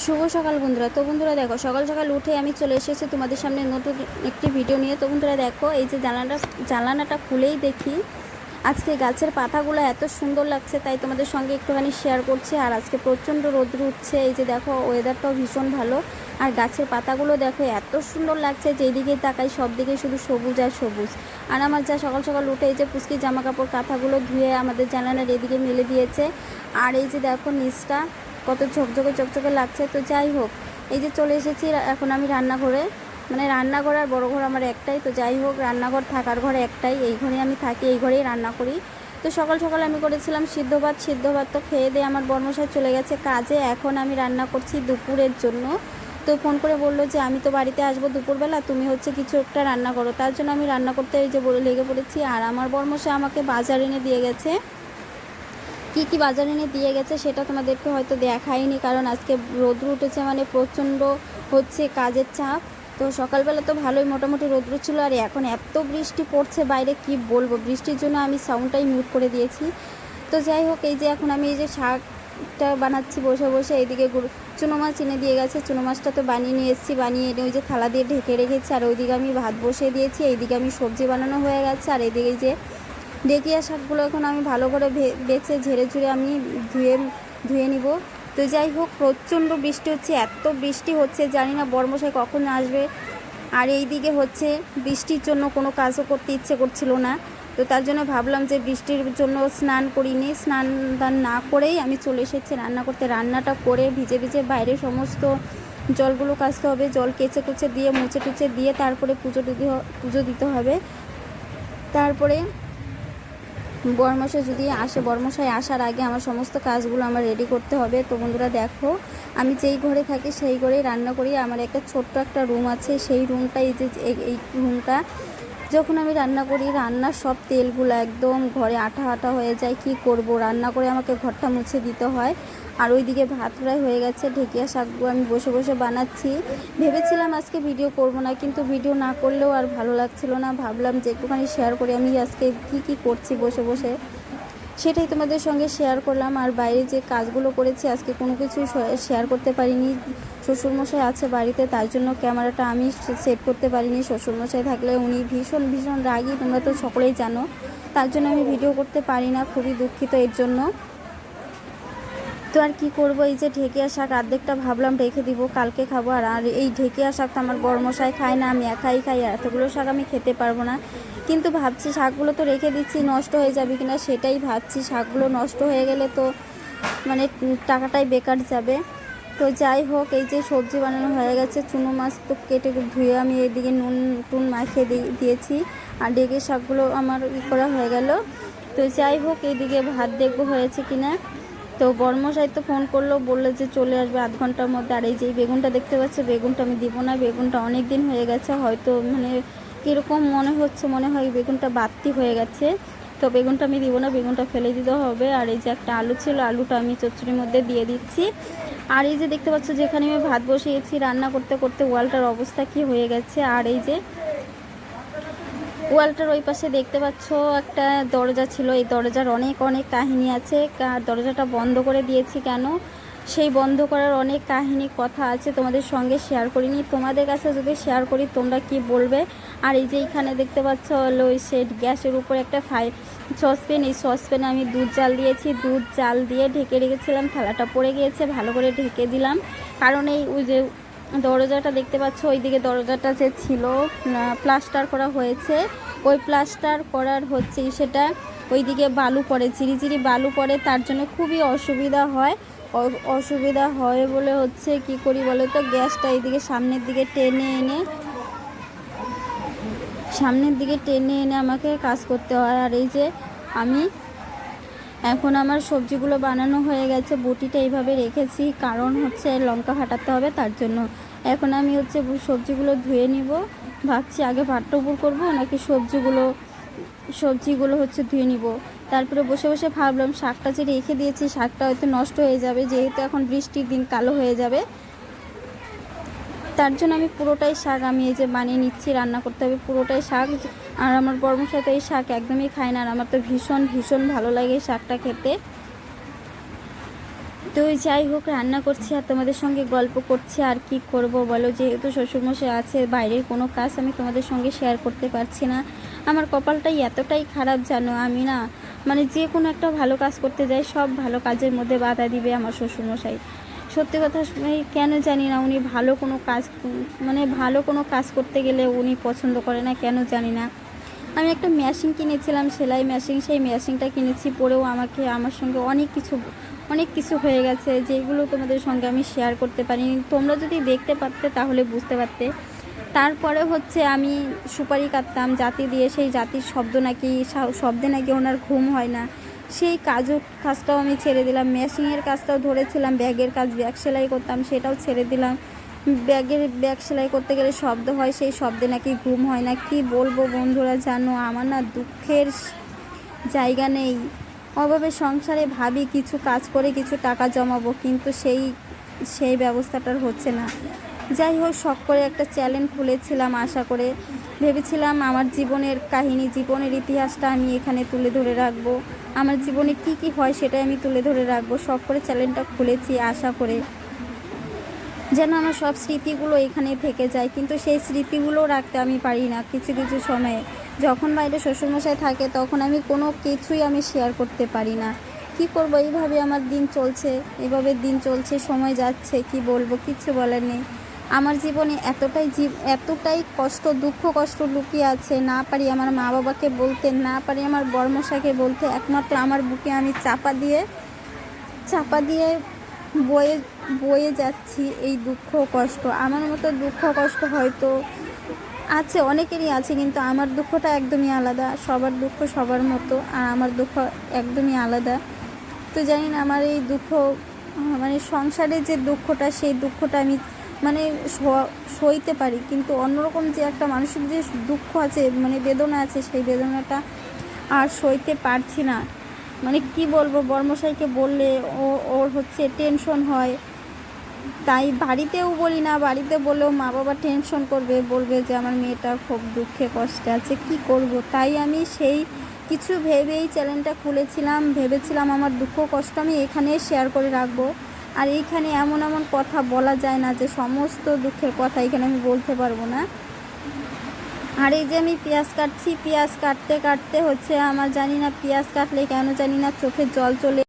শুভ সকাল বন্ধুরা। তো বন্ধুরা দেখো, সকাল সকাল উঠে আমি চলে এসেছি তোমাদের সামনে নতুন একটি ভিডিও নিয়ে। তো বন্ধুরা দেখো, এই যে জানালাটা খুলেই দেখি আজকে গাছের পাতাগুলো এত সুন্দর লাগছে, তাই তোমাদের সঙ্গে একটুখানি শেয়ার করছি। আর আজকে প্রচণ্ড রোদ্র উঠছে, এই যে দেখো ওয়েদারটাও ভীষণ ভালো। আর গাছের পাতাগুলো দেখো এত সুন্দর লাগছে, যেদিকে তাকাই সব দিকে শুধু সবুজ আর সবুজ। আর আমার যা সকাল সকাল উঠে এই যে পুচকি জামা কাপড় কাঁথাগুলো ধুয়ে আমাদের জানালার এদিকে মেলে দিয়েছে। আর এই যে দেখো নিচটা কত ঝকঝকে ঝকঝকে লাগছে। তো যাই হোক, এই যে চলে এসেছি এখন আমি রান্নাঘরে। মানে রান্নাঘর আর বড় ঘর আমার একটাই। তো যাই হোক, রান্নাঘর থাকার ঘর একটাই, এই ঘরে আমি থাকি, এই ঘরেই রান্না করি। তো সকাল সকাল আমি করেছিলাম সিদ্ধ ভাত তো খেয়ে দিয়ে আমার বর্মশাই চলে গেছে কাজে। এখন আমি রান্না করছি দুপুরের জন্য। তো ফোন করে বললো যে আমি তো বাড়িতে আসবো দুপুরবেলা, তুমি হচ্ছে কিছু একটা রান্না করো। তার জন্য আমি রান্না করতে এই যে লেগে পড়েছি। আর আমার বর্মশাই আমাকে বাজার এনে দিয়ে গেছে। কি বাজার এনে দিয়ে গেছে সেটা তোমাদেরকে হয়তো দেখাইনি, কারণ আজকে রোদ্র উঠেছে, মানে প্রচণ্ড হচ্ছে কাজের চাপ। তো সকালবেলা তো ভালোই মোটামুটি রোদ্র ছিল, আর এখন এত বৃষ্টি পড়ছে বাইরে, কি বলবো। বৃষ্টির জন্য আমি সাউন্ডটাই মিউট করে দিয়েছি। তো যাই হোক, এই যে এখন আমি এই যে শাকটা বানাচ্ছি বসে বসে। এইদিকে চুনো মাছ এনে দিয়ে গেছে, চুনো মাছটা তো বানিয়ে নিয়ে এসেছি, বানিয়ে এনে ওই যে থালা দিয়ে ঢেকে রেখেছি। আর ওইদিকে আমি ভাত বসিয়ে দিয়েছি, এইদিকে আমি সবজি বানানো হয়ে গেছে। আর এইদিকে যে ডেকিয়া শাকগুলো এখন আমি ভালো করে বেছে ঝেড়ে ঝুড়ে আমি ধুয়ে নিব। তো যাই হোক, প্রচণ্ড বৃষ্টি হচ্ছে, এত বৃষ্টি হচ্ছে জানি না বর্মশাই কখন আসবে। আর এই দিকে হচ্ছে বৃষ্টির জন্য কোনো কাজও করতে ইচ্ছে করছিল না। তো তার জন্য ভাবলাম যে বৃষ্টির জন্য স্নান করিনি, স্নান দান না করেই আমি চলে এসেছি রান্না করতে। রান্নাটা করে ভিজে ভিজে বাইরে সমস্ত জলগুলো কাচতে হবে, জল কেচে কুচে দিয়ে মুছে টুচে দিয়ে তারপরে পুজো দিতে হবে। তারপরে বরমশাই আসার আগে আমার সমস্ত কাজগুলো আমার রেডি করতে হবে। তো বন্ধুরা দেখো, আমি যেই ঘরে থাকি সেই ঘরেই রান্না করি। আমার একটা ছোট্ট একটা রুম আছে, সেই রুমটাই যে এই রুমটা যখন আমি রান্না করি, রান্নার সব তেলগুলো একদম ঘরে আঠা আঠা হয়ে যায়। কি করব, রান্না করে আমাকে ঘরটা মুছে দিতে হয়। আর ওইদিকে ভাত প্রায় হয়ে গেছে, ঢেকিয়া শাকগুলো আমি বসে বসে বানাচ্ছি। ভেবেছিলাম আজকে ভিডিও করব না, কিন্তু ভিডিও না করলেও আর ভালো লাগছিল না। ভাবলাম যে একটুখানি শেয়ার করি আমি আজকে কি করছি বসে বসে, সেটাই তোমাদের সঙ্গে শেয়ার করলাম। আর বাইরে যে কাজগুলো করেছি আজকে কোনো কিছুই শেয়ার করতে পারিনি। শ্বশুরমশাই আছে বাড়িতে, তার জন্য ক্যামেরাটা আমি সেট করতে পারিনি। শ্বশুরমশাই থাকলে উনি ভীষণ ভীষণ রাগী, তোমরা তো সকলেই জানো। তার জন্য আমি ভিডিও করতে পারি না, খুবই দুঃখিত এর জন্য। তো আর কি করব, এই যে ঢেকিয়া শাক অর্ধেকটা ভাবলাম রেখে দিব, কালকে খাবো। আর এই ঢেকিয়া শাক তো আমার বড়মশাই খায় না, আমি একাই খাই। এতগুলো শাক আমি খেতে পারবো না। কিন্তু ভাবছি শাকগুলো তো রেখে দিচ্ছি, নষ্ট হয়ে যাবে কিনা সেটাই ভাবছি। শাকগুলো নষ্ট হয়ে গেলে তো মানে টাকাটাই বেকার যাবে। তো যাই হোক, এই যে সবজি বানানো হয়ে গেছে। চুনো মাছ তো কেটে ধুয়ে আমি এদিকে নুন টুন মাখিয়ে দিয়েছি। আর ডেকে শাকগুলো আমার করা হয়ে গেল। তো যাই হোক, এইদিকে ভাত দেখবো হয়েছে কিনা। তো বর্মশাই তো ফোন করলো, বললো যে চলে আসবে আধ ঘন্টার মধ্যে। আর এই যে বেগুনটা দেখতে পাচ্ছে, বেগুনটা আমি দিব না। বেগুনটা অনেক দিন হয়ে গেছে, হয়তো মানে কীরকম মনে হয় বেগুনটা বাড়তি হয়ে গেছে। তো বেগুনটা আমি দিব না, বেগুনটা ফেলে দিতে হবে। আর এই যে একটা আলু ছিল, আলুটা আমি চচ্চড়ির মধ্যে দিয়ে দিচ্ছি। আর এই যে দেখতে পাচ্ছ, যেখানে আমি ভাত বসিয়েছি রান্না করতে করতে ওয়ালটার অবস্থা কি হয়ে গেছে। আর এই যে ওয়ালটার ওই পাশে দেখতে পাচ্ছ একটা দরজা ছিল, এই দরজার অনেক অনেক কাহিনী আছে। দরজাটা বন্ধ করে দিয়েছি কেন, সেই বন্ধ করার অনেক কাহিনী কথা আছে, তোমাদের সঙ্গে শেয়ার করিনি। তোমাদের কাছে যদি শেয়ার করি তোমরা কি বলবে। আর এই যে এখানে দেখতে পাচ্ছ হলো ওই সেট গ্যাসের উপর একটা সসপ্যান, এই সসপ্যানে আমি দুধ জাল দিয়েছি। দুধ জাল দিয়ে ঢেকে রেখেছিলাম, থালাটা পড়ে গিয়েছে, ভালো করে ঢেকে দিলাম। কারণ এই ওই যে দরজাটা দেখতে পাচ্ছ, ওইদিকে দরজাটা যে ছিল প্লাস্টার করা হয়েছে, ওই প্লাস্টার করার হচ্ছে সেটা ওইদিকে বালু পড়ে, ঝিরিঝিরি বালু পড়ে, তার জন্য খুবই অসুবিধা হয় বলে হচ্ছে কি করি বলে তো, গ্যাসটা এইদিকে সামনের দিকে টেনে এনে আমাকে কাজ করতে হয়। আর এই যে আমি এখন আমার সবজিগুলো বানানো হয়ে গেছে, বটিটা এইভাবে রেখেছি কারণ হচ্ছে লঙ্কা ফাটাতে হবে, তার জন্য। এখন আমি হচ্ছে সবজিগুলো ধুয়ে নিব। ভাবছি আগে ভাতটা উপর করবো নাকি সবজিগুলো হচ্ছে ধুয়ে নিব। তারপরে বসে বসে ভাবলাম শাকটা যে রেখে দিয়েছি, শাকটা হয়তো নষ্ট হয়ে যাবে, যেহেতু এখন বৃষ্টির দিন কালো হয়ে যাবে। তার জন্য আমি পুরোটাই শাক আমি এই যে বানিয়ে নিচ্ছি, রান্না করতে হবে পুরোটাই শাক। আর আমার বর্মশাই তো এই শাক একদমই খায় না, আর আমার তো ভীষণ ভীষণ ভালো লাগে শাকটা খেতে। তো যাই হোক, রান্না করছি আর তোমাদের সঙ্গে গল্প করছি, আর কি করব বলো। যেহেতু শ্বশুরমশাই আছে, বাইরের কোনো কাজ আমি তোমাদের সঙ্গে শেয়ার করতে পারছি না। আমার কপালটাই এতটাই খারাপ জানো, আমি না মানে যে কোনো একটা ভালো কাজ করতে যাই, সব ভালো কাজের মধ্যে বাধা দিবে আমার শ্বশুরমশাই। সত্যি কথা কেন জানি না, উনি ভালো কোনো কাজ মানে ভালো কোনো কাজ করতে গেলে উনি পছন্দ করে না, কেন জানি না। আমি একটা মেশিন কিনেছিলাম, সেলাই মেশিন, সেই মেশিনটা কিনেছি, পরেও আমার সঙ্গে অনেক কিছু হয়ে গেছে, যেগুলো তোমাদের সঙ্গে আমি শেয়ার করতে পারিনি। তোমরা যদি দেখতে পারতে তাহলে বুঝতে পারতে। তারপরে হচ্ছে আমি সুপারি কাটতাম জাতি দিয়ে, সেই জাতির শব্দে নাকি ওনার ঘুম হয় না, সেই কাজটাও আমি ছেড়ে দিলাম। মেশিনের কাজটাও ধরেছিলাম, ব্যাগ সেলাই করতাম, সেটাও ছেড়ে দিলাম। ব্যাগ সেলাই করতে গেলে শব্দ হয়, সেই শব্দে নাকি ঘুম হয় না। কি বলবো বন্ধুরা, জানো আমার না দুঃখের জায়গা নেই। অভাবে সংসারে ভাবি কিছু কাজ করে কিছু টাকা জমাবো, কিন্তু সেই ব্যবস্থাটার হচ্ছে না। যাই হোক, শখ করে একটা চ্যানেল খুলেছিলাম, আশা করে ভেবেছিলাম আমার জীবনের কাহিনী, জীবনের ইতিহাসটা আমি এখানে তুলে ধরে রাখবো, আমার জীবনে কি কি হয় সেটাই আমি তুলে ধরে রাখবো। শখ করে চ্যানেলটা খুলেছি আশা করে যেন আমার সব স্মৃতিগুলো এখানে থেকে যায়, কিন্তু সেই স্মৃতিগুলো রাখতে আমি পারি না। কিছু কিছু সময়ে যখন বাইরে শ্বশুরমশাই থাকে, তখন আমি কোনো কিছুই আমি শেয়ার করতে পারি না। কি করব, এইভাবে আমার দিন চলছে, সময় যাচ্ছে, কি বলবো, কিচ্ছু বলার নেই। আমার জীবনে এতটাই দুঃখ কষ্ট লুকিয়ে আছে, না পারি আমার মা বাবাকে বলতে, না পারি আমার বড়মশাইকে বলতে। একমাত্র আমার বুকে আমি চাপা দিয়ে বয়ে বয়ে যাচ্ছি এই দুঃখ কষ্ট। আমার মতো দুঃখ কষ্ট হয়তো আছে, অনেকেরই আছে, কিন্তু আমার দুঃখটা একদমই আলাদা। সবার দুঃখ সবার মতো, আর আমার দুঃখ একদমই আলাদা। তো জানি না, আমার এই দুঃখ মানে সংসারে যে দুঃখটা, সেই দুঃখটা আমি মানে সইতে পারি, কিন্তু অন্যরকম যে একটা মানসিক যে দুঃখ আছে, মানে বেদনা আছে, সেই বেদনাটা আর সইতে পারছি না। মানে কি বলবো, বর্মশাইকে বললে ওর হচ্ছে টেনশন হয়, তাই বাড়িতেও বলি না। বাড়িতে বললেও মা বাবা টেনশন করবে, বলবে যে আমার মেয়েটা খুব দুঃখে কষ্টে আছে, কি করব। তাই আমি সেই কিছু ভেবেই চ্যানেলটা খুলেছিলাম, ভেবেছিলাম আমার দুঃখ কষ্ট আমি এখানে শেয়ার করে রাখবো। আর এইখানে এমন কথা বলা যায় না যে সমস্ত দুঃখের কথা এখানে আমি বলতে পারবো না। আর এই যে আমি পেঁয়াজ কাটছি, পেঁয়াজ কাটতে কাটতে হচ্ছে আমার জানি না পেঁয়াজ কাটলে কেন জানি না চোখে জল চলে